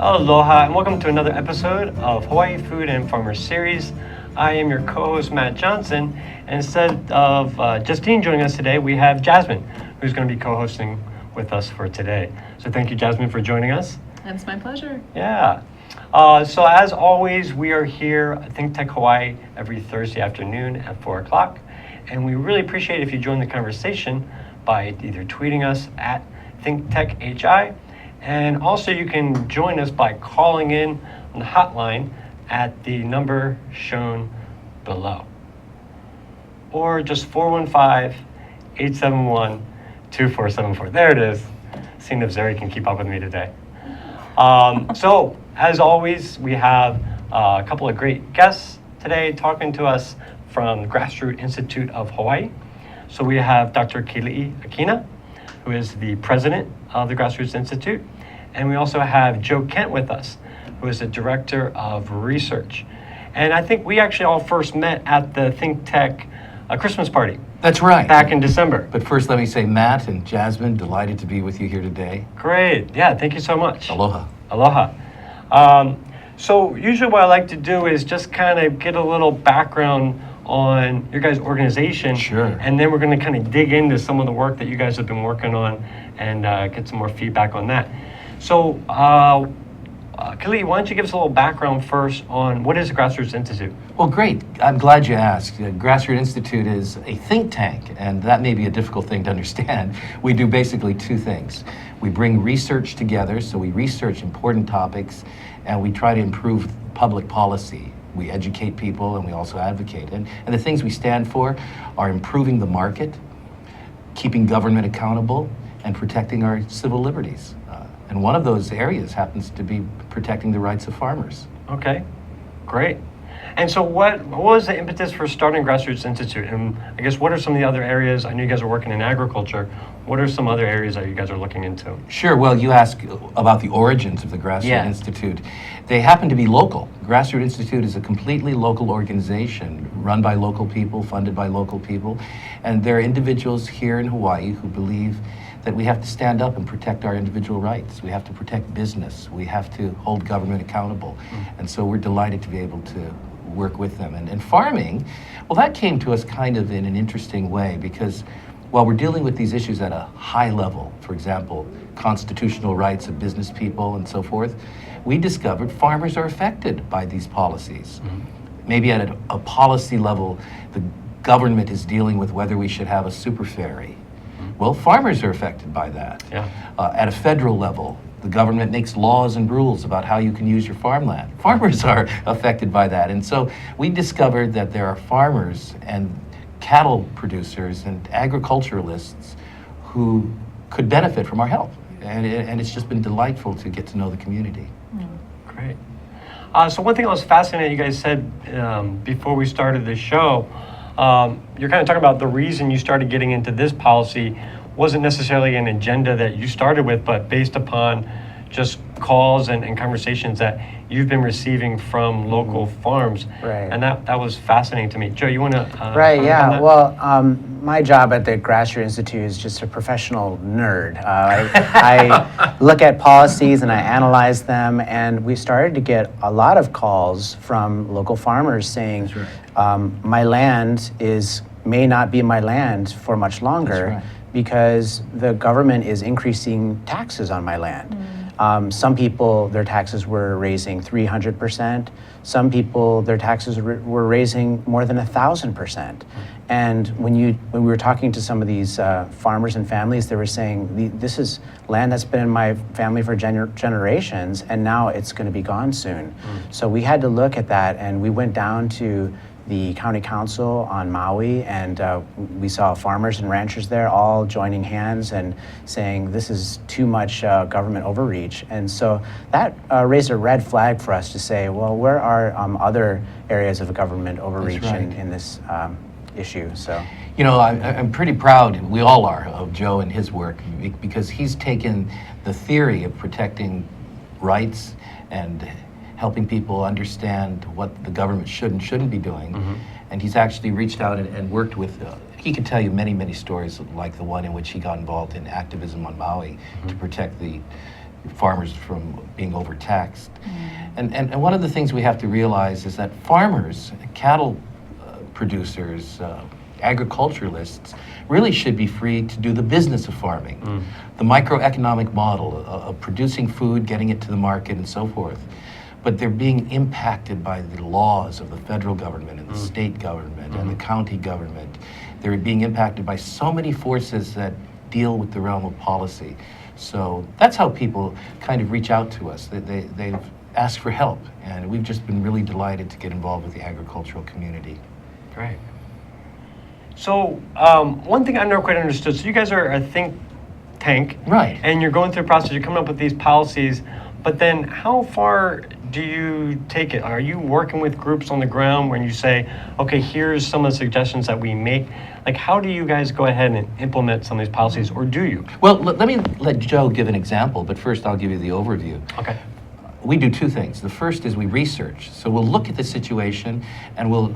Aloha and welcome to another episode of Hawaii Food and Farmers Series. I am your co-host Matt Johnson, and instead of Justine joining us today, we have Jasmine, who's going to be co-hosting with us for today. So thank you, Jasmine, for joining us. It's my pleasure. Yeah. So as always, we are here at Think Tech Hawaii every Thursday afternoon at 4 o'clock, and we really appreciate if you join the conversation by either tweeting us at ThinkTechHI, and also you can join us by calling in on the hotline at the number shown below. Or just 415-871-2474. There it is. Seeing if Zeri can keep up with me today. So, as always, we have a couple of great guests today talking to us from the Grassroot Institute of Hawaii. So we have Dr. Keli'i Akina, who is the president of the Grassroots Institute. And we also have Joe Kent with us, who is the director of research. And I think we actually all first met at the Think Tech Christmas party. That's right. Back in December. But first, let me say, Matt and Jasmine, delighted to be with you here today. Great. Yeah, thank you so much. Aloha. Aloha. So usually what I like to do is just kind of get a little background on your guys' organization. Sure. And then we're going to kind of dig into some of the work that you guys have been working on and get some more feedback on that. So, Keli'i, why don't you give us a little background first on what is the Grassroots Institute? Well, great. I'm glad you asked. Grassroot Institute is a think tank, and that may be a difficult thing to understand. We do basically two things. We bring research together, so we research important topics, and we try to improve public policy. We educate people, and we also advocate. And the things we stand for are improving the market, keeping government accountable, and protecting our civil liberties. And one of those areas happens to be protecting the rights of farmers. Okay, great. And so what was the impetus for starting Grassroots Institute? And I guess what are some of the other areas? I know you guys are working in agriculture. What are some other areas that you guys are looking into? Sure. Well, you asked about the origins of the Grassroot Institute. They happen to be local. Grassroot Institute is a completely local organization run by local people, funded by local people. And there are individuals here in Hawaii who believe that we have to stand up and protect our individual rights. We have to protect business. We have to hold government accountable. And so we're delighted to be able to work with them. And farming, well, that came to us kind of in an interesting way because while we're dealing with these issues at a high level, for example, constitutional rights of business people and so forth, we discovered farmers are affected by these policies. Maybe at a policy level, the government is dealing with whether we should have a super ferry. Well, farmers are affected by that. At a federal level, the government makes laws and rules about how you can use your farmland. Farmers are affected by that. And so we discovered that there are farmers and cattle producers and agriculturalists who could benefit from our help. And it's just been delightful to get to know the community. Great. So one thing I was fascinated, you guys said before we started the show, you're kind of talking about the reason you started getting into this policy wasn't necessarily an agenda that you started with, but based upon just calls and conversations that you've been receiving from local farms. Right. And that was fascinating to me. Joe, you want to Right, yeah. Well, my job at the Grassroot Institute is just a professional nerd. I look at policies and I analyze them, and we started to get a lot of calls from local farmers saying, my land may not be my land for much longer because the government is increasing taxes on my land. Some people, their taxes were raising 300%. Some people, their taxes were raising more than 1,000%. And when we were talking to some of these farmers and families, they were saying, this is land that's been in my family for generations, and now it's going to be gone soon. So we had to look at that, and we went down to the county council on Maui, and we saw farmers and ranchers there all joining hands and saying this is too much government overreach. And so that raised a red flag for us to say, well, where are other areas of government overreach in this issue? So, you know, I'm pretty proud, we all are, of Joe and his work because he's taken the theory of protecting rights and helping people understand what the government should and shouldn't be doing. And he's actually reached out and worked with, he could tell you many, many stories like the one in which he got involved in activism on Maui to protect the farmers from being overtaxed. And one of the things we have to realize is that farmers, cattle producers, agriculturalists really should be free to do the business of farming, the microeconomic model of producing food, getting it to the market, and so forth. But they're being impacted by the laws of the federal government and the state government and the county government. They're being impacted by so many forces that deal with the realm of policy. So that's how people kind of reach out to us. They've asked for help, and we've just been really delighted to get involved with the agricultural community. Great. So one thing I've never quite understood, so you guys are a think tank. Right. And you're going through the process, you're coming up with these policies, but then how far do you take it? Are you working with groups on the ground when you say, okay, here's some of the suggestions that we make? Like, how do you guys go ahead and implement some of these policies, or do you? Well, let me let Joe give an example, but first I'll give you the overview. Okay. We do two things. The first is we research. So we'll look at the situation and we'll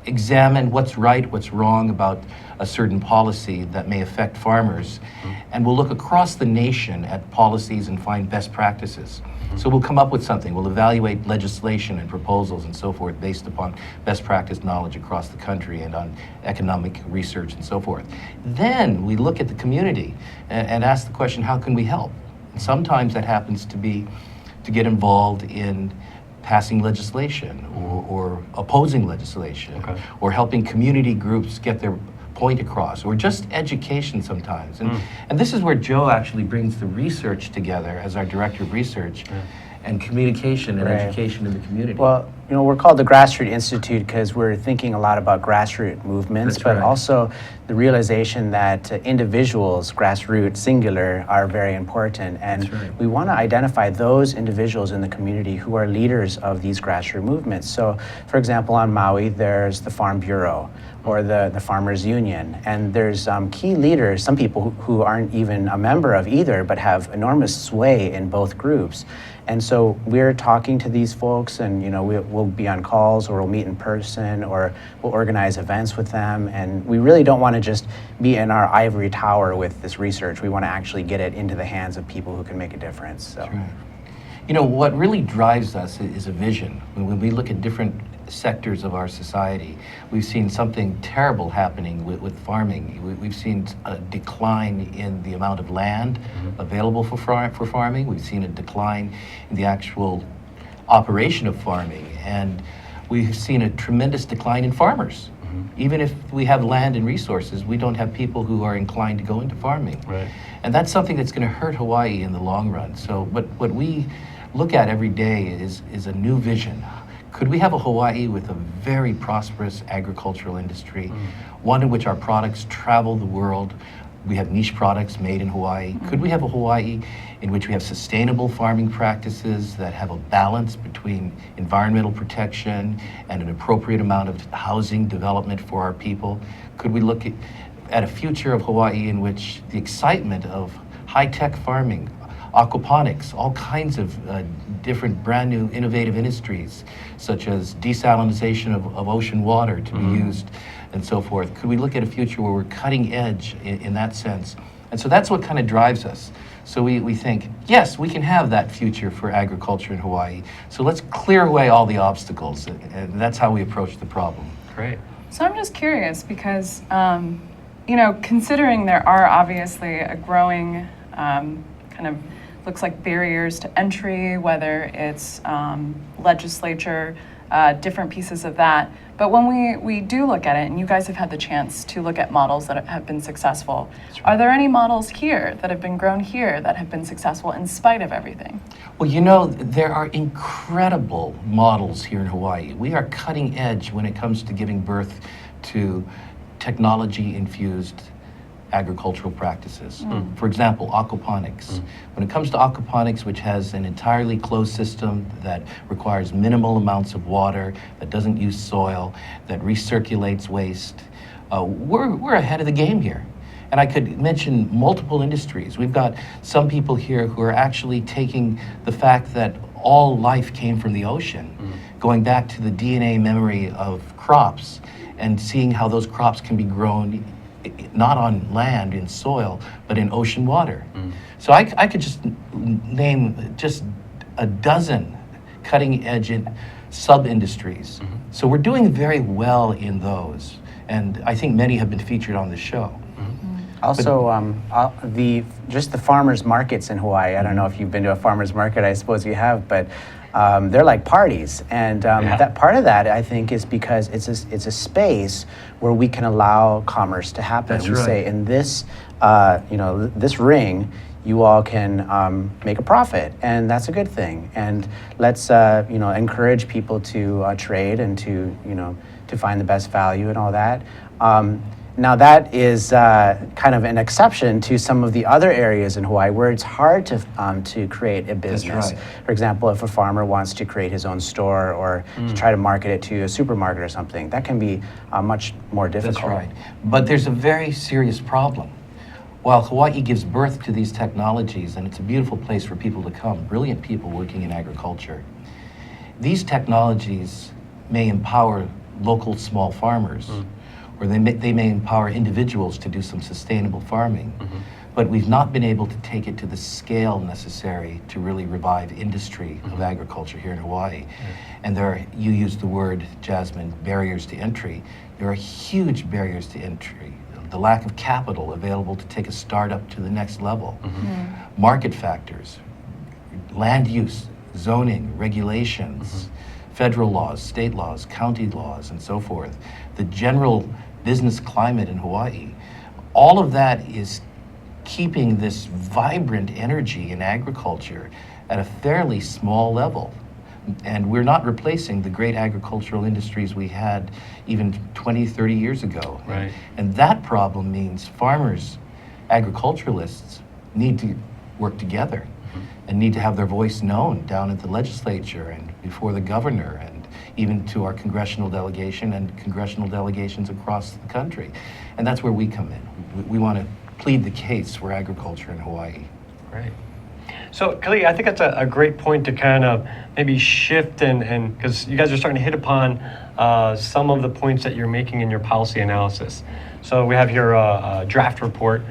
examine what's right, what's wrong about a certain policy that may affect farmers. And we'll look across the nation at policies and find best practices. So we'll come up with something. We'll evaluate legislation and proposals and so forth based upon best practice knowledge across the country and on economic research and so forth. Then we look at the community and ask the question, how can we help? And sometimes that happens to be to get involved in passing legislation or opposing legislation, or helping community groups get their point across, or just education sometimes. And this is where Joe actually brings the research together as our director of research and communication and education in the community. Well, you know, we're called the Grassroot Institute because we're thinking a lot about grassroots movements, but also the realization that individuals, grassroots, singular, are very important. And we want to identify those individuals in the community who are leaders of these grassroots movements. So, for example, on Maui, there's the Farm Bureau or the Farmers Union. And there's key leaders, some people who aren't even a member of either, but have enormous sway in both groups. And so we're talking to these folks, and you know, we'll be on calls, or we'll meet in person, or we'll organize events with them. And we really don't want to just be in our ivory tower with this research. We want to actually get it into the hands of people who can make a difference. So, you know, what really drives us is a vision. When we look at different sectors of our society, we've seen something terrible happening with farming. We've seen a decline in the amount of land available for farming. We've seen a decline in the actual operation of farming, and we've seen a tremendous decline in farmers. Even if we have land and resources, we don't have people who are inclined to go into farming. And that's something that's going to hurt Hawaii in the long run. So what we look at every day is a new vision. Could we have a Hawaii with a very prosperous agricultural industry, one in which our products travel the world? We have niche products made in Hawaii. Could we have a Hawaii in which we have sustainable farming practices that have a balance between environmental protection and an appropriate amount of housing development for our people? Could we look at a future of Hawaii in which the excitement of high-tech farming, aquaponics, all kinds of different brand new innovative industries, such as desalinization of ocean water to be used and so forth. Could we look at a future where we're cutting edge in that sense? And so that's what kind of drives us. So we think, yes, we can have that future for agriculture in Hawaii. So let's clear away all the obstacles, and that's how we approach the problem. Great. So I'm just curious because, you know, considering there are obviously a growing kind of looks like barriers to entry, whether it's legislature, different pieces of that. But when we do look at it, and you guys have had the chance to look at models that have been successful, are there any models here that have been grown here that have been successful in spite of everything? Well, you know, there are incredible models here in Hawaii. We are cutting edge when it comes to giving birth to technology-infused agricultural practices. For example, aquaponics. When it comes to aquaponics, which has an entirely closed system that requires minimal amounts of water, that doesn't use soil, that recirculates waste, we're ahead of the game here. And I could mention multiple industries. We've got some people here who are actually taking the fact that all life came from the ocean, going back to the DNA memory of crops, and seeing how those crops can be grown not on land, in soil, but in ocean water. So I could just name just a dozen cutting-edge sub-industries. So we're doing very well in those, and I think many have been featured on the show. Also, just the farmers markets in Hawaii. I don't know if you've been to a farmers market. I suppose you have, but they're like parties, and that part of that I think is because it's a space where we can allow commerce to happen. That's we right. say in this this ring, you all can make a profit, and that's a good thing. And let's encourage people to trade and to find the best value and all that. Now that is kind of an exception to some of the other areas in Hawaii where it's hard to create a business. right. For example, if a farmer wants to create his own store or to try to market it to a supermarket or something, that can be much more difficult. That's right. But there's a very serious problem. While Hawaii gives birth to these technologies, and it's a beautiful place for people to come, brilliant people working in agriculture, these technologies may empower local small farmers, or they may empower individuals to do some sustainable farming. But we've not been able to take it to the scale necessary to really revive industry of agriculture here in Hawaii. And you used the word, Jasmine, barriers to entry. There are huge barriers to entry. The lack of capital available to take a startup to the next level. Market factors, land use, zoning, regulations, federal laws, state laws, county laws, and so forth. The general business climate in Hawaii, all of that is keeping this vibrant energy in agriculture at a fairly small level. And we're not replacing the great agricultural industries we had even 20, 30 years ago. Right. And that problem means farmers, agriculturalists need to work together and need to have their voice known down at the legislature and before the governor and even to our congressional delegation and congressional delegations across the country. And that's where we come in. We want to plead the case for agriculture in Hawaii. Great. So, Keli'i, I think that's a great point to kind of maybe shift and because you guys are starting to hit upon some of the points that you're making in your policy analysis. So we have here a draft report,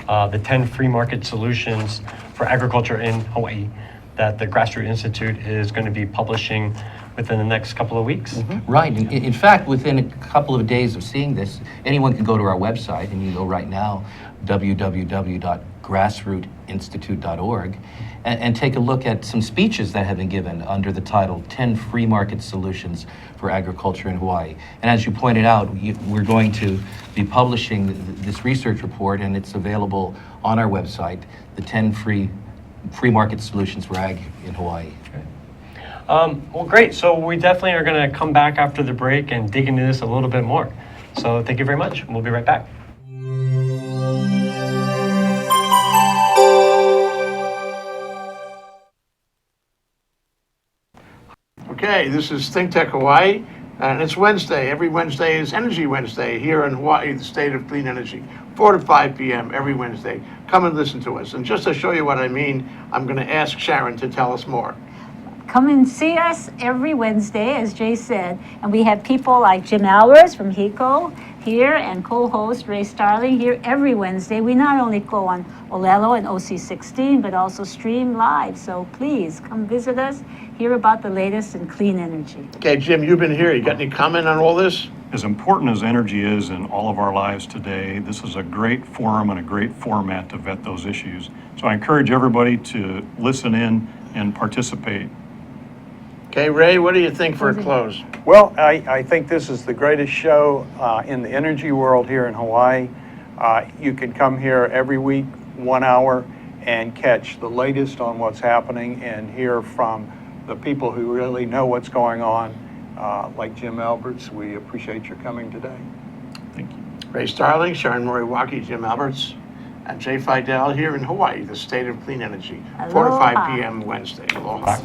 the 10 free market solutions for agriculture in Hawaii that the Grassroot Institute is going to be publishing within the next couple of weeks. Right. In fact, within a couple of days of seeing this, anyone can go to our website, and you can go right now, www.grassrootinstitute.org, and take a look at some speeches that have been given under the title 10 Free Market Solutions for Agriculture in Hawaii. And as you pointed out, we're going to be publishing this research report, and it's available on our website, the 10 Free Market Solutions for Ag in Hawaii. Well, great. So we definitely are going to come back after the break and dig into this a little bit more. So thank you very much. We'll be right back. Okay, this is Think Tech Hawaii, and it's Wednesday. Every Wednesday is Energy Wednesday here in Hawaii, the state of clean energy. 4 to 5 p.m. every Wednesday. Come and listen to us. And just to show you what I mean, I'm going to ask Sharon to tell us more. Come and see us every Wednesday, as Jay said. And we have people like Jim Albers from HECO here and co-host Ray Starling here every Wednesday. We not only go on Olelo and OC16, but also stream live. So please come visit us, hear about the latest in clean energy. Okay, Jim, you've been here. You got any comment on all this? As important as energy is in all of our lives today, this is a great forum and a great format to vet those issues. So I encourage everybody to listen in and participate. Okay, Ray, what do you think for a close? Well, I think this is the greatest show in the energy world here in Hawaii. You can come here every week, 1 hour, and catch the latest on what's happening and hear from the people who really know what's going on, like Jim Alberts. We appreciate your coming today. Thank you. Ray Starling, Sharon Moriwaki, Jim Alberts, and Jay Fidel here in Hawaii, the state of clean energy. 4 to 5 p.m. Wednesday. Aloha.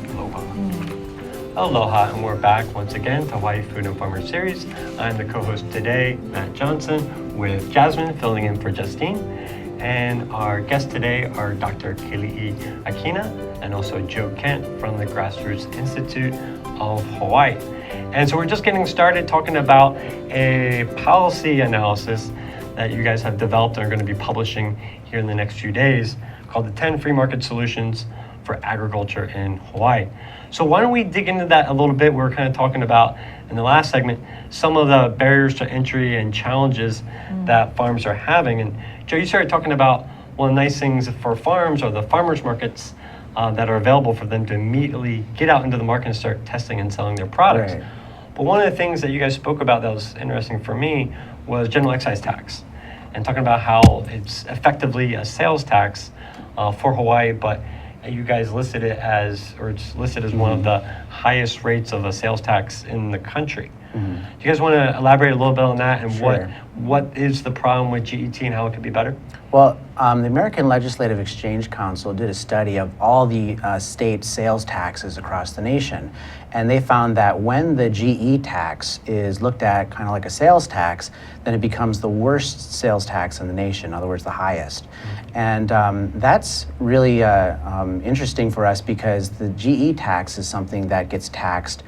Aloha, and we're back once again to Hawaii Food and Farmer Series. I'm the co-host today, Matt Johnson, with Jasmine filling in for Justine. And our guests today are Dr. Keli'i Akina and also Joe Kent from the Grassroots Institute of Hawaii. And so we're just getting started talking about a policy analysis that you guys have developed and are going to be publishing here in the next few days called the 10 Free Market Solutions for Agriculture in Hawaii. So why don't we dig into that a little bit? We were kind of talking about in the last segment some of the barriers to entry and challenges that farms are having. And Joe, you started talking about one of the nice things for farms are the farmers markets that are available for them to immediately get out into the market and start testing and selling their products. Right. But one of the things that you guys spoke about that was interesting for me was general excise tax, and talking about how it's effectively a sales tax for Hawaii, but you guys listed it as, or it's listed as one of the highest rates of a sales tax in the country. Do you guys want to elaborate a little bit on that and Sure. what is the problem with GET and how it could be better? Well, the American Legislative Exchange Council did a study of all the state sales taxes across the nation, and they found that when the GE tax is looked at kind of like a sales tax, then it becomes the worst sales tax in the nation, in other words, the highest. And that's really interesting for us because the GE tax is something that gets taxed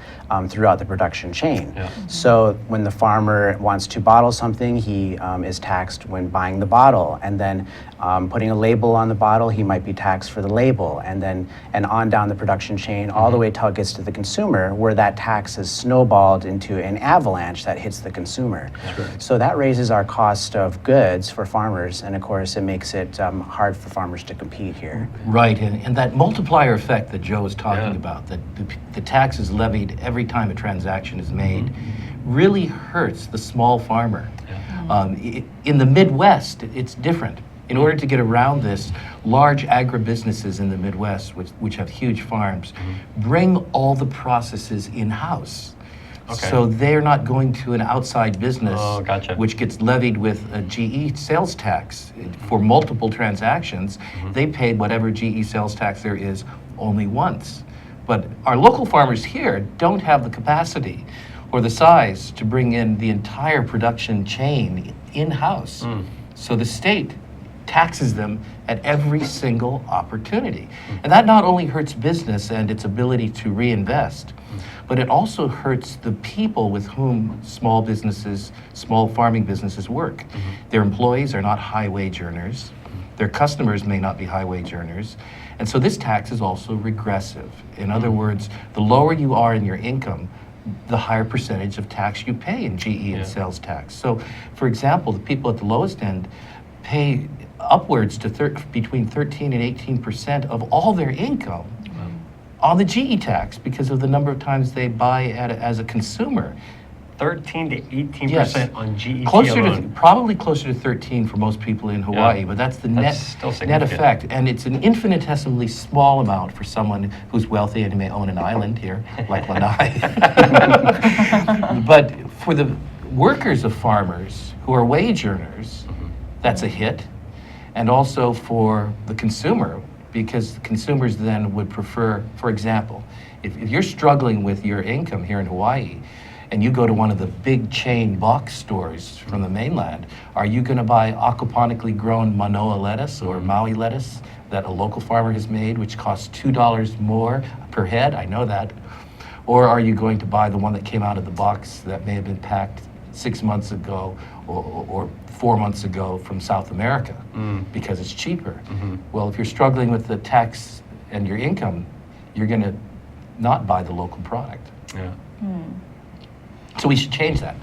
throughout the production chain. Yeah. So when the farmer wants to bottle something, he is taxed when buying the bottle, and then putting a label on the bottle, he might be taxed for the label, and on down the production chain, all the way till it gets to the consumer, where that tax is snowballed into an avalanche that hits the consumer. So that raises our cost of goods for farmers, and of course it makes it hard for farmers to compete here. Right, and that multiplier effect that Joe was talking Yeah. about, that the tax is levied every time a transaction is made, really hurts the small farmer. In the Midwest, it's different. In order to get around this, large agribusinesses in the Midwest, which have huge farms, bring all the processes in-house. Okay. So they're not going to an outside business, Oh, gotcha. which gets levied with a GE sales tax. For multiple transactions, they paid whatever GE sales tax there is only once. But our local farmers here don't have the capacity or the size to bring in the entire production chain in-house. So the state taxes them at every single opportunity. And that not only hurts business and its ability to reinvest, but it also hurts the people with whom small businesses, small farming businesses work. Their employees are not high-wage earners. Their customers may not be high-wage earners. And so this tax is also regressive. In other words, the lower you are in your income, the higher percentage of tax you pay in GE and sales tax. So, for example, the people at the lowest end pay upwards to between 13 and 18% of all their income on the GE tax because of the number of times they buy as a consumer. 13 to 18% Yes. on GET Closer alone. to, probably closer to 13 for most people in Hawaii, but that's the That's still net significant. effect. And it's an infinitesimally small amount for someone who's wealthy and may own an island here, like Lanai. But for the workers of farmers who are wage earners, that's a hit. And also for the consumer, because consumers then would prefer, for example, if you're struggling with your income here in Hawaii, and you go to one of the big chain box stores from the mainland, are you going to buy aquaponically grown Manoa lettuce or Maui lettuce that a local farmer has made, which costs $2 more per head? I know that. Or are you going to buy the one that came out of the box that may have been packed 6 months ago or 4 months ago from South America because it's cheaper? Well, if you're struggling with the tax and your income, you're going to not buy the local product. Yeah. So we should change that.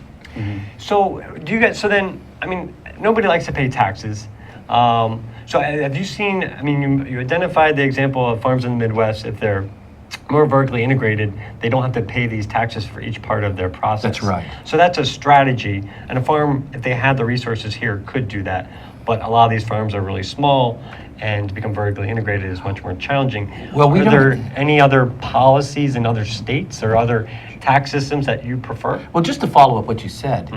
So do you guys, so then, I mean, nobody likes to pay taxes. So have you seen, I mean, you identified the example of farms in the Midwest, if they're more vertically integrated, they don't have to pay these taxes for each part of their process. That's right. So that's a strategy. And a farm, if they had the resources here, could do that. But a lot of these farms are really small, and to become vertically integrated is much more challenging. Well, we are don't- there any other policies in other states or other tax systems that you prefer? Well, just to follow up what you said,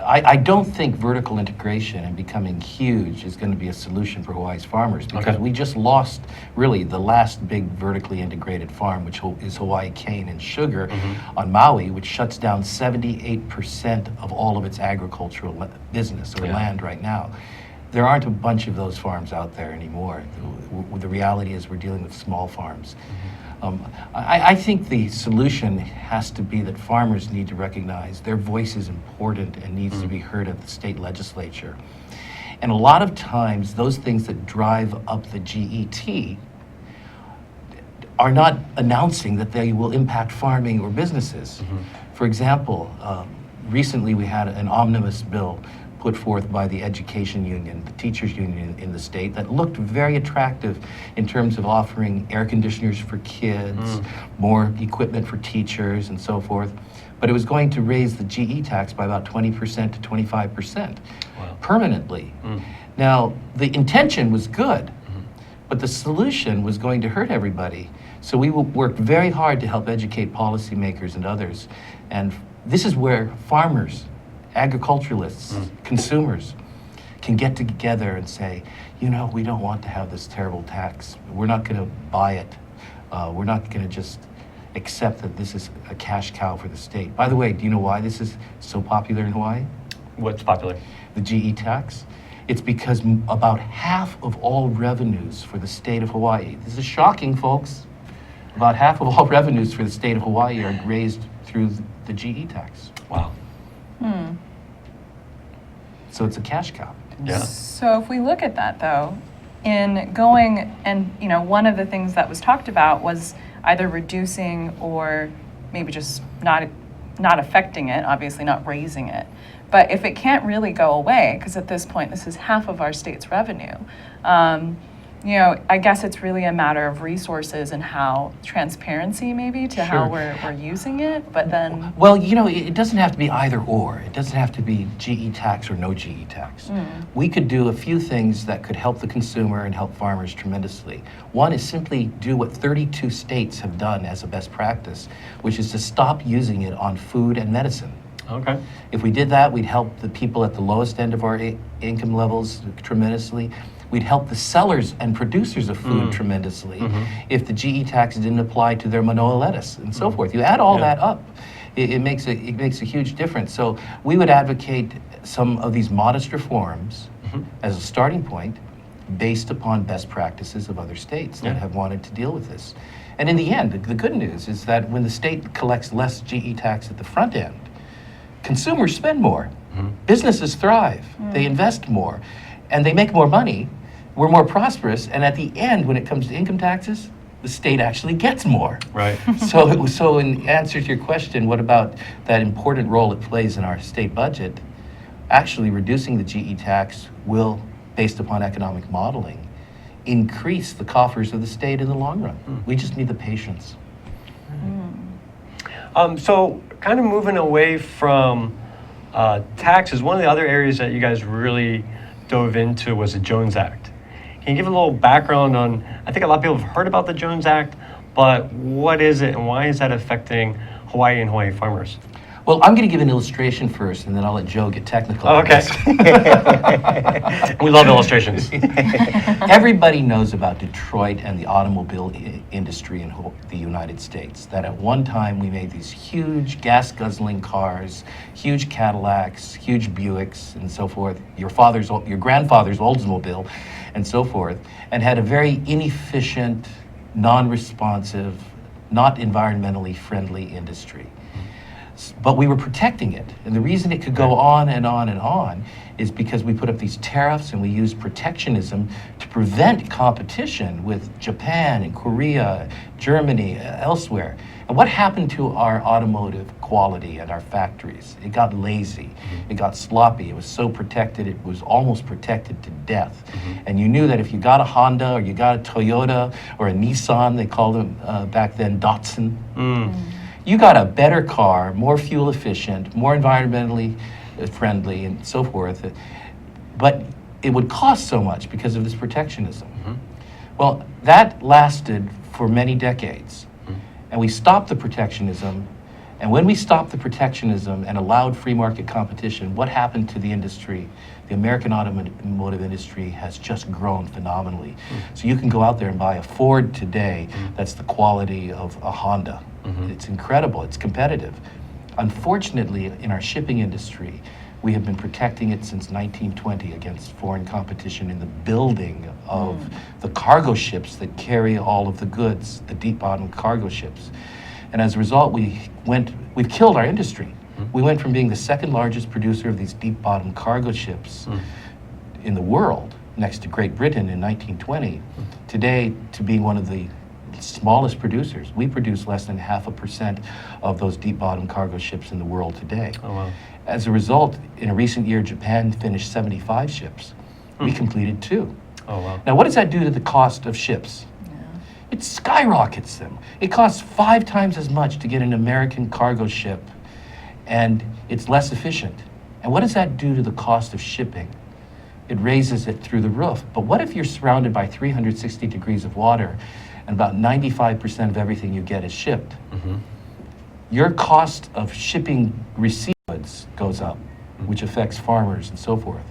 I don't think vertical integration and becoming huge is going to be a solution for Hawaii's farmers, because we just lost really the last big vertically integrated farm, which is Hawaii Cane and Sugar on Maui, which shuts down 78% of all of its agricultural business or land right now. There aren't a bunch of those farms out there anymore. The reality is we're dealing with small farms. I think the solution has to be that farmers need to recognize their voice is important and needs to be heard at the state legislature. And a lot of times, those things that drive up the GET are not announcing that they will impact farming or businesses. For example, recently we had an omnibus bill put forth by the education union, the teachers union in the state, that looked very attractive in terms of offering air conditioners for kids, more equipment for teachers and so forth. But it was going to raise the GE tax by about 20% to 25% permanently. Now, the intention was good, but the solution was going to hurt everybody. So we worked very hard to help educate policymakers and others. And this is where farmers, agriculturalists, consumers can get together and say, you know, we don't want to have this terrible tax. We're not going to buy it. We're not going to just accept that this is a cash cow for the state. By the way, do you know why this is so popular in Hawaii? What's popular? The GE tax. It's because about half of all revenues for the state of Hawaii, this is shocking, folks, about half of all revenues for the state of Hawaii are raised through the GE tax. Wow. So it's a cash cow. Yeah. So if we look at that though, in going and one of the things that was talked about was either reducing or maybe just not affecting it, obviously not raising it. But if it can't really go away, because at this point this is half of our state's revenue, I guess it's really a matter of resources and how transparency maybe to how we're using it. But then, well, it doesn't have to be either or. It doesn't have to be GE tax or no GE tax. We could do a few things that could help the consumer and help farmers tremendously. One is simply do what 32 states have done as a best practice, which is to stop using it on food and medicine. Okay. If we did that, we'd help the people at the lowest end of our income levels tremendously. We'd help the sellers and producers of food tremendously if the GE tax didn't apply to their Manoa lettuce and so forth. You add all that up, it makes a huge difference. So we would advocate some of these modest reforms as a starting point based upon best practices of other states that have wanted to deal with this. And in the end, the good news is that when the state collects less GE tax at the front end, consumers spend more, businesses thrive, they invest more, and they make more money. We're more prosperous, and at the end, when it comes to income taxes, the state actually gets more. Right. So in answer to your question, what about that important role it plays in our state budget? Actually, reducing the GE tax will, based upon economic modeling, increase the coffers of the state in the long run. We just need the patience. So kind of moving away from taxes, one of the other areas that you guys really dove into was the Jones Act. Can you give a little background on, I think a lot of people have heard about the Jones Act, but what is it and why is that affecting Hawaii and Hawaii farmers? Well, I'm going to give an illustration first, and then I'll let Joe get technical. Oh, okay. We love illustrations. Everybody knows about Detroit and the automobile industry in the United States, that at one time we made these huge gas-guzzling cars, huge Cadillacs, huge Buicks, and so forth, your grandfather's Oldsmobile, and so forth, and had a very inefficient, non-responsive, not environmentally friendly industry. But we were protecting it. And the reason it could go on and on and on is because we put up these tariffs and we used protectionism to prevent competition with Japan and Korea, Germany, elsewhere. And what happened to our automotive quality at our factories? It got lazy. It got sloppy. It was so protected, it was almost protected to death. And you knew that if you got a Honda or you got a Toyota or a Nissan, they called them back then Datsun, you got a better car, more fuel efficient, more environmentally friendly, and so forth. But it would cost so much because of this protectionism. Well, that lasted for many decades. And we stopped the protectionism. And when we stopped the protectionism and allowed free market competition, what happened to the industry? The American automotive industry has just grown phenomenally. So you can go out there and buy a Ford today that's the quality of a Honda. It's incredible, it's competitive. Unfortunately, in our shipping industry, We have been protecting it since 1920 against foreign competition in the building of the cargo ships that carry all of the goods, the deep bottom cargo ships. And as a result, we've killed our industry. We went from being the second largest producer of these deep bottom cargo ships in the world, next to Great Britain in 1920, today to being one of the smallest producers. We produce less than 0.5% of those deep bottom cargo ships in the world today. Oh, wow. As a result, in a recent year, Japan finished 75 ships. We completed 2. Oh, wow. Now, what does that do to the cost of ships? It skyrockets them. It costs 5 times as much to get an American cargo ship, and it's less efficient. And what does that do to the cost of shipping? It raises it through the roof. But what if you're surrounded by 360 degrees of water and about 95% of everything you get is shipped? Your cost of shipping receipt goods goes up, which affects farmers and so forth.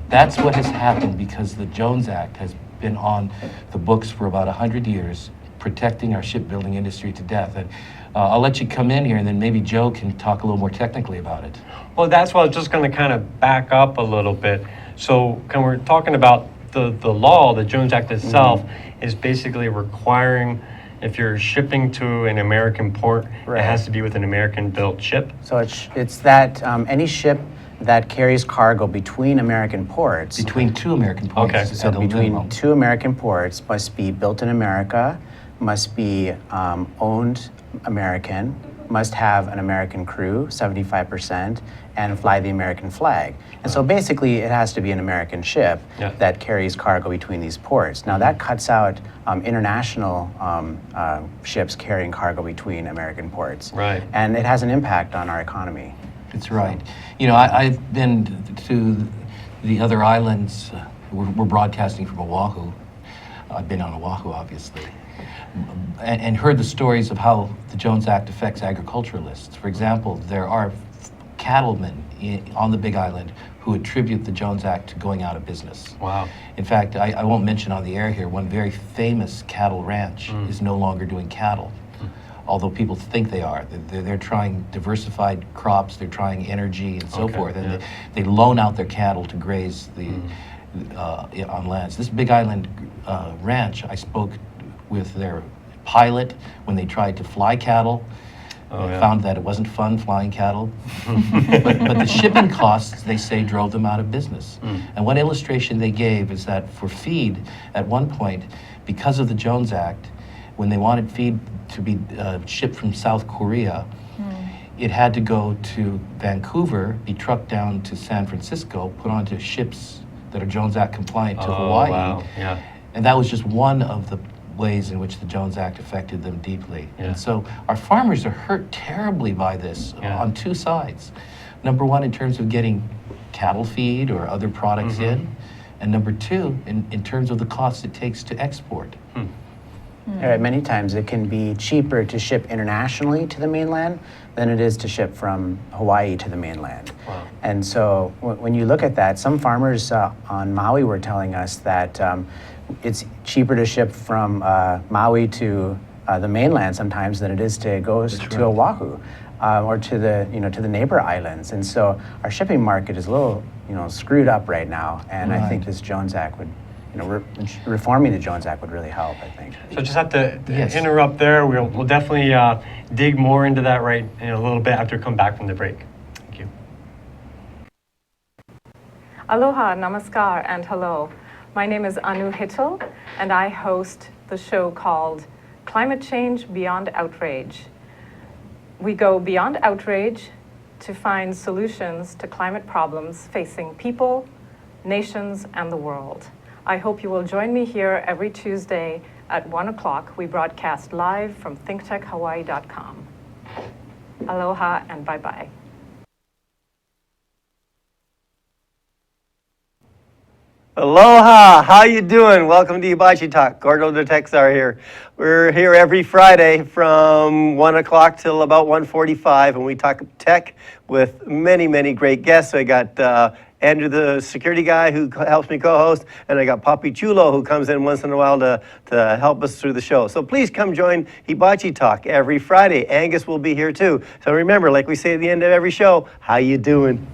That's what has happened because the Jones Act has been on the books for about 100 years, protecting our shipbuilding industry to death. And I'll let you come in here, and then maybe Joe can talk a little more technically about it. Well, that's why I was just going to kind of back up a little bit. So we're talking about the law, the Jones Act itself, is basically requiring, if you're shipping to an American port, Right. it has to be with an American-built ship. So it's that any ship that carries cargo between American ports, Between 2 American ports. Okay. at a between minimum. 2 American ports, must be built in America, must be owned American, must have an American crew, 75%, and fly the American flag. And so basically, it has to be an American ship Yeah. that carries cargo between these ports. Now, that cuts out international ships carrying cargo between American ports. Right. And it has an impact on our economy. That's right. You know, I've been to the other islands. We're broadcasting from Oahu. I've been on Oahu, obviously, and heard the stories of how the Jones Act affects agriculturalists. For example, there are cattlemen on the Big Island who attribute the Jones Act to going out of business. Wow. In fact, I won't mention on the air here, one very famous cattle ranch is no longer doing cattle. Although people think they are. They're trying diversified crops, they're trying energy and so Okay, forth, and yeah. they loan out their cattle to graze on lands. This Big Island ranch, I spoke with their pilot when they tried to fly cattle. Found that it wasn't fun flying cattle. but the shipping costs, they say, drove them out of business. And one illustration they gave is that for feed, at one point, because of the Jones Act, when they wanted feed to be shipped from South Korea, it had to go to Vancouver, be trucked down to San Francisco, put onto ships that are Jones Act compliant to Hawaii. Wow. Yeah. And that was just one of the ways in which the Jones Act affected them deeply. Yeah. And so our farmers are hurt terribly by this on 2 sides. Number one, in terms of getting cattle feed or other products in, and number 2, in terms of the cost it takes to export. Many times it can be cheaper to ship internationally to the mainland than it is to ship from Hawaii to the mainland. Wow. And so when you look at that, some farmers on Maui were telling us that it's cheaper to ship from Maui to the mainland sometimes than it is to go to Oahu or to the neighbor islands. And so our shipping market is a little screwed up right now. And I think this Jones Act would, reforming the Jones Act would really help, I think. So just have to Yes. interrupt there. We'll definitely dig more into that in a little bit after we come back from the break. Thank you. Aloha, namaskar, and hello. My name is Anu Hittel, and I host the show called Climate Change Beyond Outrage. We go beyond outrage to find solutions to climate problems facing people, nations, and the world. I hope you will join me here every Tuesday at 1 o'clock. We broadcast live from thinktechhawaii.com. Aloha and bye-bye. Aloha, how you doing? Welcome to Hibachi Talk. Gordo the Texar here. We're here every Friday from 1 o'clock till about 1:45, and we talk tech with many, many great guests. So I got Andrew, the security guy who helps me co-host, and I got Papi Chulo who comes in once in a while to help us through the show. So please come join Hibachi Talk every Friday. Angus will be here too. So remember, like we say at the end of every show, how you doing?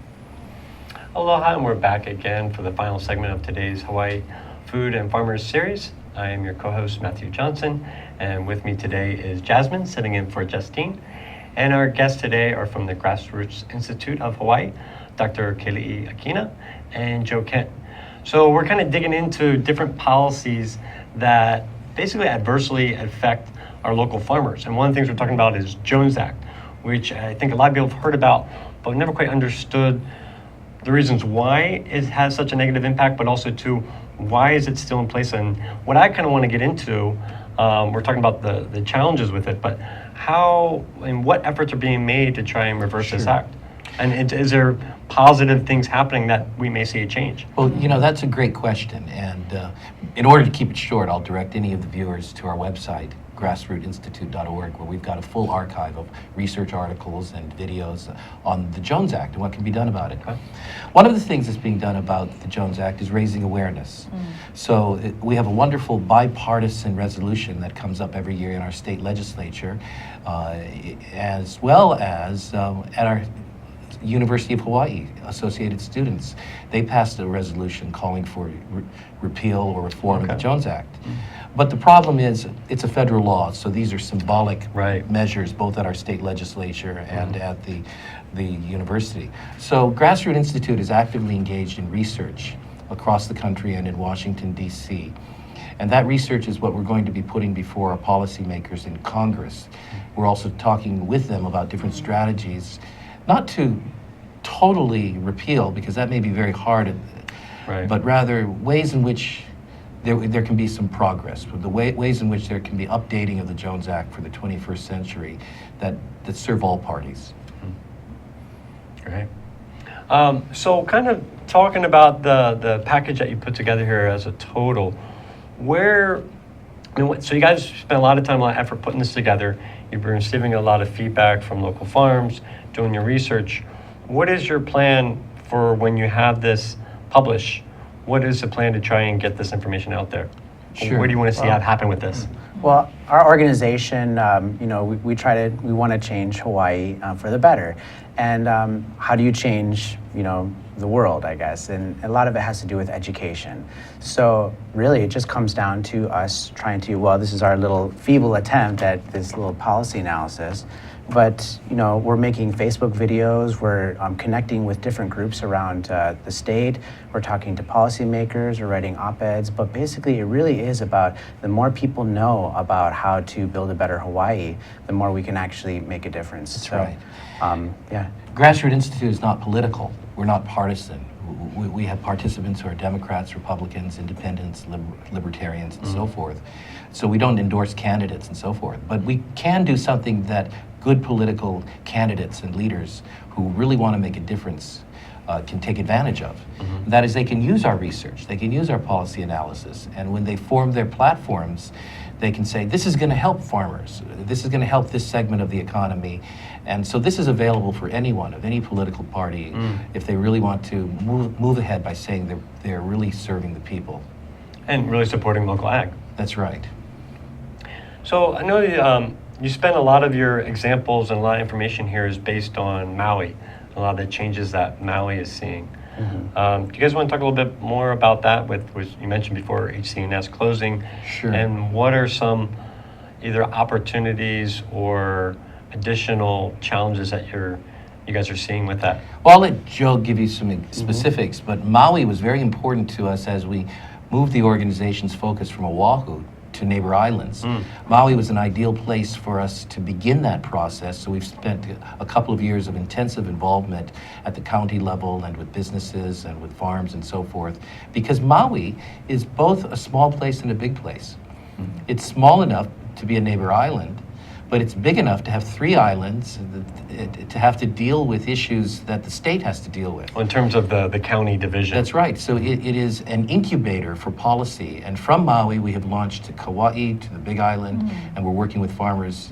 Aloha, and we're back again for the final segment of today's Hawaii Food and Farmers series. I am your co-host, Matthew Johnson, and with me today is Jasmine, sitting in for Justine. And our guests today are from the Grassroot Institute of Hawaii, Dr. Keli'i Akina and Joe Kent. So we're kind of digging into different policies that basically adversely affect our local farmers. And one of the things we're talking about is Jones Act, which I think a lot of people have heard about, but never quite understood the reasons why it has such a negative impact, but also too, why is it still in place? And what I kind of want to get into, we're talking about the challenges with it, but how and what efforts are being made to try and reverse this act? And is there positive things happening that we may see a change? Well, that's a great question. And in order to keep it short, I'll direct any of the viewers to our website, grassrootinstitute.org, where we've got a full archive of research articles and videos on the Jones Act and what can be done about it. Okay. One of the things that's being done about the Jones Act is raising awareness. So we have a wonderful bipartisan resolution that comes up every year in our state legislature, as well as at our University of Hawaii Associated Students. They passed a resolution calling for repeal or reform of the Jones Act. But the problem is it's a federal law, so these are symbolic measures both at our state legislature and at the university. So Grassroot Institute is actively engaged in research across the country and in Washington, D.C. And that research is what we're going to be putting before our policymakers in Congress. We're also talking with them about different strategies, not to totally repeal, because that may be very hard, but rather ways in which there can be some progress, the ways in which there can be updating of the Jones Act for the 21st century that serve all parties. Great. So kind of talking about the package that you put together here as a total, so you guys spent a lot of time, a lot of effort putting this together. You've been receiving a lot of feedback from local farms, doing your research. What is your plan for when you have this published? What is the plan to try and get this information out there? Sure. What do you want to see happen with this? Well, our organization, we want to change Hawaii for the better. And how do you change, the world, I guess? And a lot of it has to do with education. So really, it just comes down to us trying to, this is our little feeble attempt at this little policy analysis. But, we're making Facebook videos, we're connecting with different groups around the state, we're talking to policymakers, we're writing op-eds, but basically it really is about the more people know about how to build a better Hawaii, the more we can actually make a difference. That's right. Yeah. Grassroot Institute is not political. We're not partisan. We have participants who are Democrats, Republicans, Independents, Libertarians, and so forth. So we don't endorse candidates and so forth. But we can do something that good political candidates and leaders who really want to make a difference can take advantage of. That is, they can use our research, they can use our policy analysis, and when they form their platforms, they can say, this is going to help farmers, this is going to help this segment of the economy, and so this is available for anyone of any political party if they really want to move ahead by saying they're really serving the people. And really supporting local ag. That's right. So I know you spent a lot of your examples and a lot of information here is based on Maui, a lot of the changes that Maui is seeing. Do you guys want to talk a little bit more about that with you mentioned before HCNS closing? Sure. And what are some either opportunities or additional challenges that you guys are seeing with that? Well, I'll let Joe give you some specifics, but Maui was very important to us as we moved the organization's focus from Oahu to neighbor islands. Maui was an ideal place for us to begin that process, so we've spent a couple of years of intensive involvement at the county level and with businesses and with farms and so forth, because Maui is both a small place and a big place. It's small enough to be a neighbor island, but it's big enough to have 3 islands, to have to deal with issues that the state has to deal with. Well, in terms of the county division. That's right. So it is an incubator for policy. And from Maui, we have launched to Kauai, to the Big Island, and we're working with farmers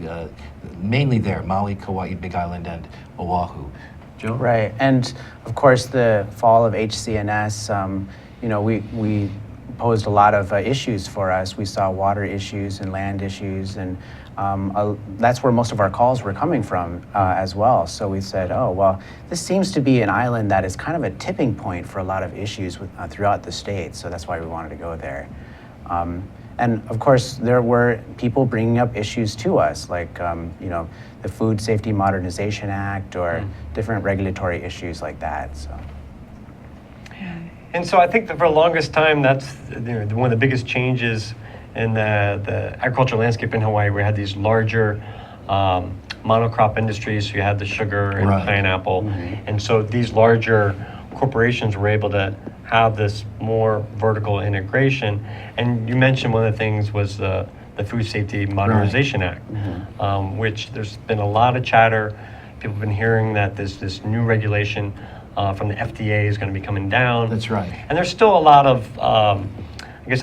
mainly there, Maui, Kauai, Big Island, and Oahu. Joe? Right. And of course, the fall of HCNS, we posed a lot of issues for us. We saw water issues and land issues, and that's where most of our calls were coming from as well. So we said, oh, well, this seems to be an island that is kind of a tipping point for a lot of issues throughout the state. So that's why we wanted to go there. And of course, there were people bringing up issues to us, like the Food Safety Modernization Act or different regulatory issues like that. So. And so I think that for the longest time, that's one of the biggest changes in the agricultural landscape in Hawaii. We had these larger monocrop industries. So you had the sugar and pineapple. And so these larger corporations were able to have this more vertical integration. And you mentioned one of the things was the Food Safety Modernization Act, which there's been a lot of chatter. People have been hearing that this new regulation from the FDA is going to be coming down. That's right. And there's still a lot of,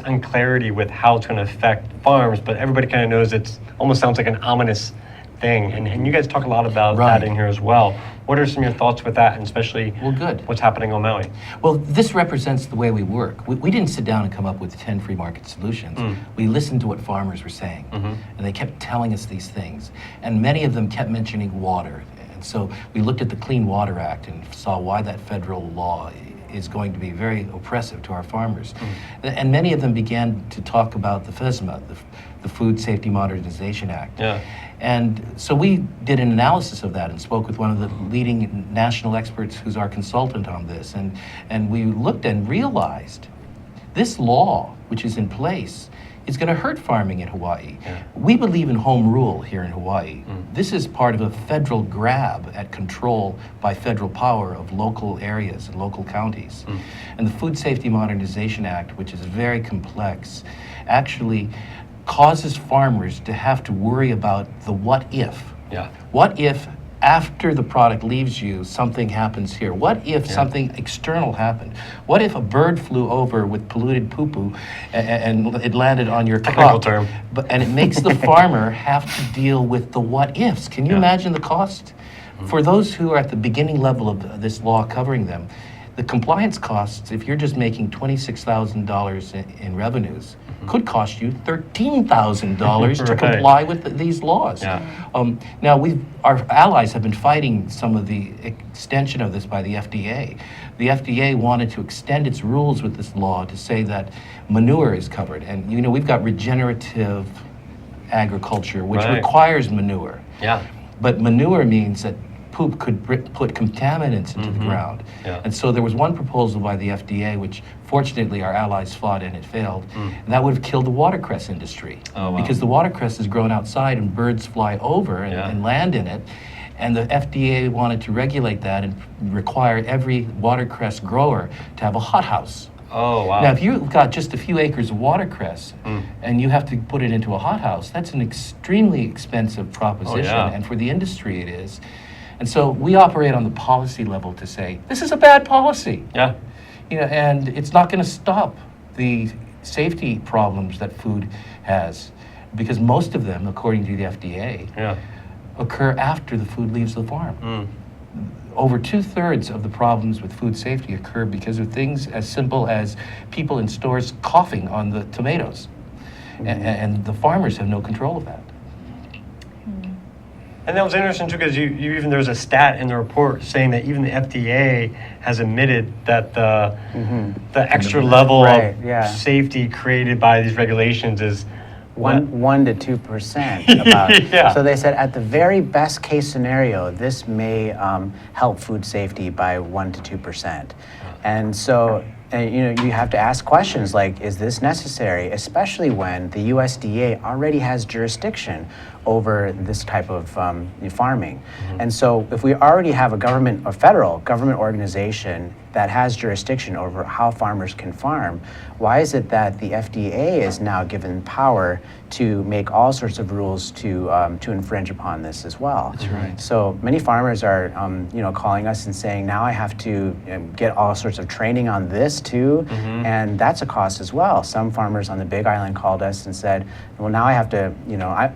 unclarity with how it's going to affect farms, but everybody kind of knows it almost sounds like an ominous thing. And you guys talk a lot about that in here as well. What are some of your thoughts with that, and especially what's happening on Maui? Well, this represents the way we work. We didn't sit down and come up with 10 free market solutions. We listened to what farmers were saying, and they kept telling us these things. And many of them kept mentioning water. And so we looked at the Clean Water Act and saw why that federal law is going to be very oppressive to our farmers. And many of them began to talk about the FSMA, the Food Safety Modernization Act. And so we did an analysis of that and spoke with one of the leading national experts who's our consultant on this. And we looked and realized this law, which is in place, is going to hurt farming in Hawaii. We believe in home rule here in Hawaii. This is part of a federal grab at control by federal power of local areas and local counties. And the Food Safety Modernization Act, which is very complex, actually causes farmers to have to worry about the what if. What if after the product leaves you, something happens here? What if something external happened? What if a bird flew over with polluted poo-poo and it landed on your crop? term. And it makes the farmer have to deal with the what ifs. Can you imagine the cost? For those who are at the beginning level of this law covering them, the compliance costs, if you're just making $26,000 in revenues, could cost you $13,000 to comply with these laws. Now, our allies have been fighting some of the extension of this by the FDA. The FDA wanted to extend its rules with this law to say that manure is covered. And we've got regenerative agriculture, which requires manure. But manure means that poop could put contaminants into the ground. And so there was one proposal by the FDA, which fortunately our allies fought and it failed, and that would have killed the watercress industry. Because the watercress is grown outside and birds fly over and land in it. And the FDA wanted to regulate that and require every watercress grower to have a hothouse. Now, if you've got just a few acres of watercress and you have to put it into a hothouse, that's an extremely expensive proposition. And for the industry, it is. And so we operate on the policy level to say, this is a bad policy. And it's not going to stop the safety problems that food has, because most of them, according to the FDA, occur after the food leaves the farm. Over 2/3 of the problems with food safety occur because of things as simple as people in stores coughing on the tomatoes. And the farmers have no control of that. And that was interesting too, because there's a stat in the report saying that even the FDA has admitted that the extra level of safety created by these regulations is 1 to 2%. So they said at the very best case scenario, this may help food safety by 1 to 2%. And so you have to ask questions like, is this necessary, especially when the USDA already has jurisdiction over this type of farming. And so if we already have a federal government organization that has jurisdiction over how farmers can farm, why is it that the FDA is now given power to make all sorts of rules to infringe upon this as well? That's right. So many farmers are calling us and saying, now I have to get all sorts of training on this too, and that's a cost as well. Some farmers on the Big Island called us and said, well, now I have to,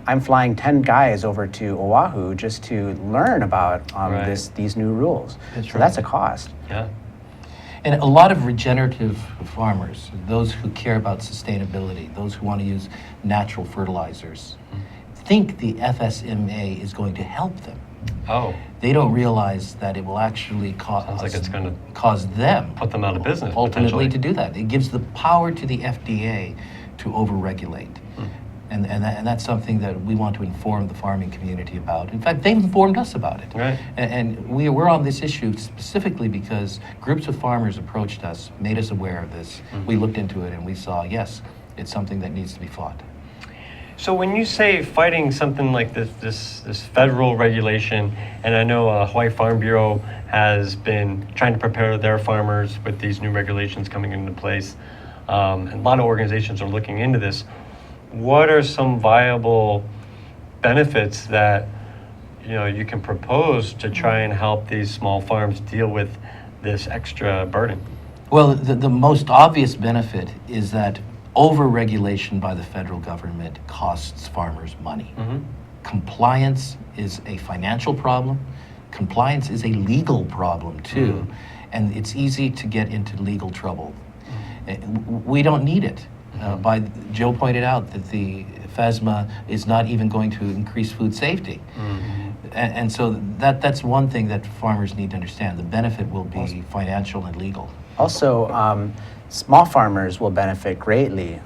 I'm flying 10 guys over to Oahu just to learn about these new rules. So that's a cost. And a lot of regenerative farmers, those who care about sustainability, those who want to use natural fertilizers, think the FSMA is going to help them. Oh, They don't realize that it will actually sounds like it's going to cause them put them out of business, ultimately potentially. to do that. It gives the power to the FDA to overregulate. And that's something that we want to inform the farming community about. In fact, they've informed us about it. Right. And we're on this issue specifically because groups of farmers approached us, made us aware of this. We looked into it and we saw, yes, it's something that needs to be fought. So when you say fighting something like this federal regulation, and I know Hawaii Farm Bureau has been trying to prepare their farmers with these new regulations coming into place, and a lot of organizations are looking into this. What are some viable benefits that you can propose to try and help these small farms deal with this extra burden? Well, the most obvious benefit is that over-regulation by the federal government costs farmers money. Compliance is a financial problem. Compliance is a legal problem too. And it's easy to get into legal trouble. We don't need it. Joe pointed out that the FSMA is not even going to increase food safety. And so that's one thing that farmers need to understand. The benefit will be financial and legal. Also, small farmers will benefit greatly.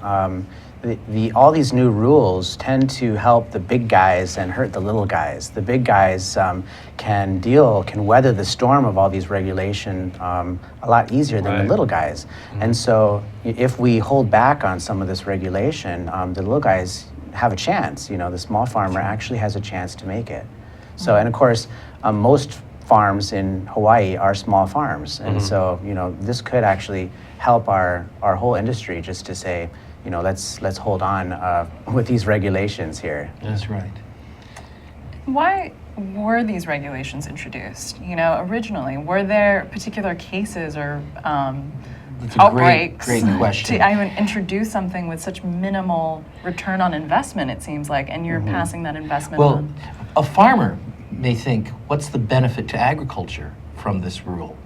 All these new rules tend to help the big guys and hurt the little guys. The big guys can weather the storm of all these regulations a lot easier than the little guys. And so if we hold back on some of this regulation, the little guys have a chance. The small farmer actually has a chance to make it. So, and of course, most farms in Hawaii are small farms. And so, this could actually help our whole industry just to say, let's hold on with these regulations here. That's right. Why were these regulations introduced? Originally, were there particular cases or That's a outbreaks great question. to even introduce something with such minimal return on investment? It seems like, and you're passing that investment Well, on. a farmer may think, what's the benefit to agriculture from this rule?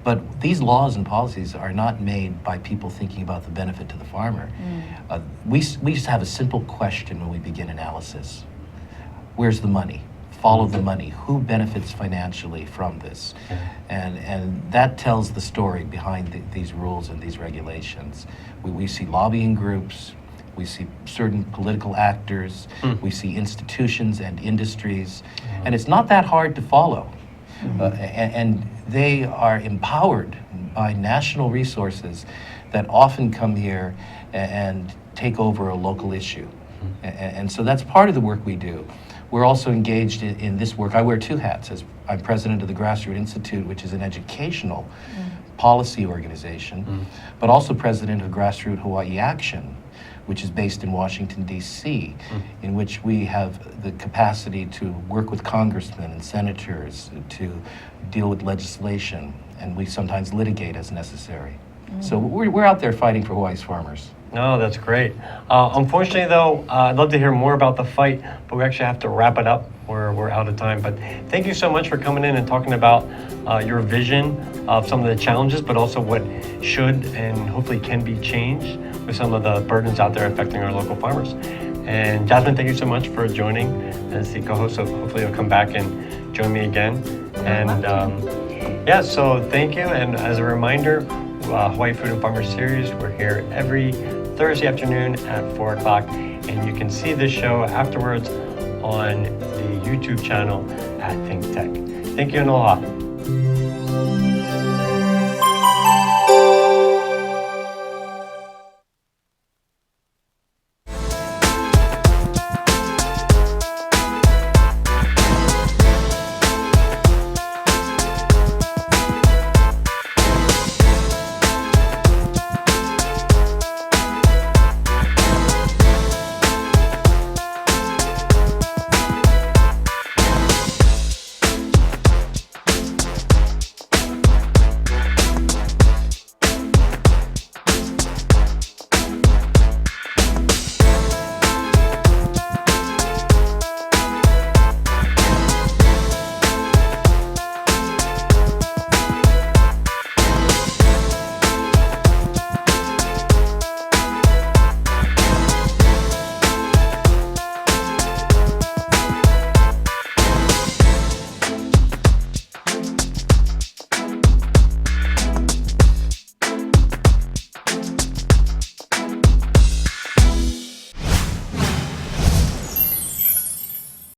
But these laws and policies are not made by people thinking about the benefit to the farmer. We just have a simple question when we begin analysis. Where's the money? Follow the money. Who benefits financially from this? And that tells the story behind these rules and these regulations. We see lobbying groups, we see certain political actors, we see institutions and industries, and it's not that hard to follow. And they are empowered by national resources that often come here and take over a local issue. And so that's part of the work we do. We're also engaged in this work. I wear two hats. As I'm president of the Grassroot Institute, which is an educational policy organization, but also president of Grassroot Hawaii Action, which is based in Washington, D.C., in which we have the capacity to work with congressmen and senators to deal with legislation, and we sometimes litigate as necessary. So we're out there fighting for Hawaii's farmers. No, that's great. Unfortunately, though, I'd love to hear more about the fight, but we actually have to wrap it up. We're out of time. But thank you so much for coming in and talking about your vision of some of the challenges, but also what should and hopefully can be changed with some of the burdens out there affecting our local farmers. And Jasmine, thank you so much for joining as the co-host. So hopefully you'll come back and join me again. And yeah, so thank you. And as a reminder, Hawaii Food and Farmers Series, we're here every Thursday afternoon at 4 o'clock, and you can see this show afterwards on the YouTube channel at Think Tech. Thank you and aloha.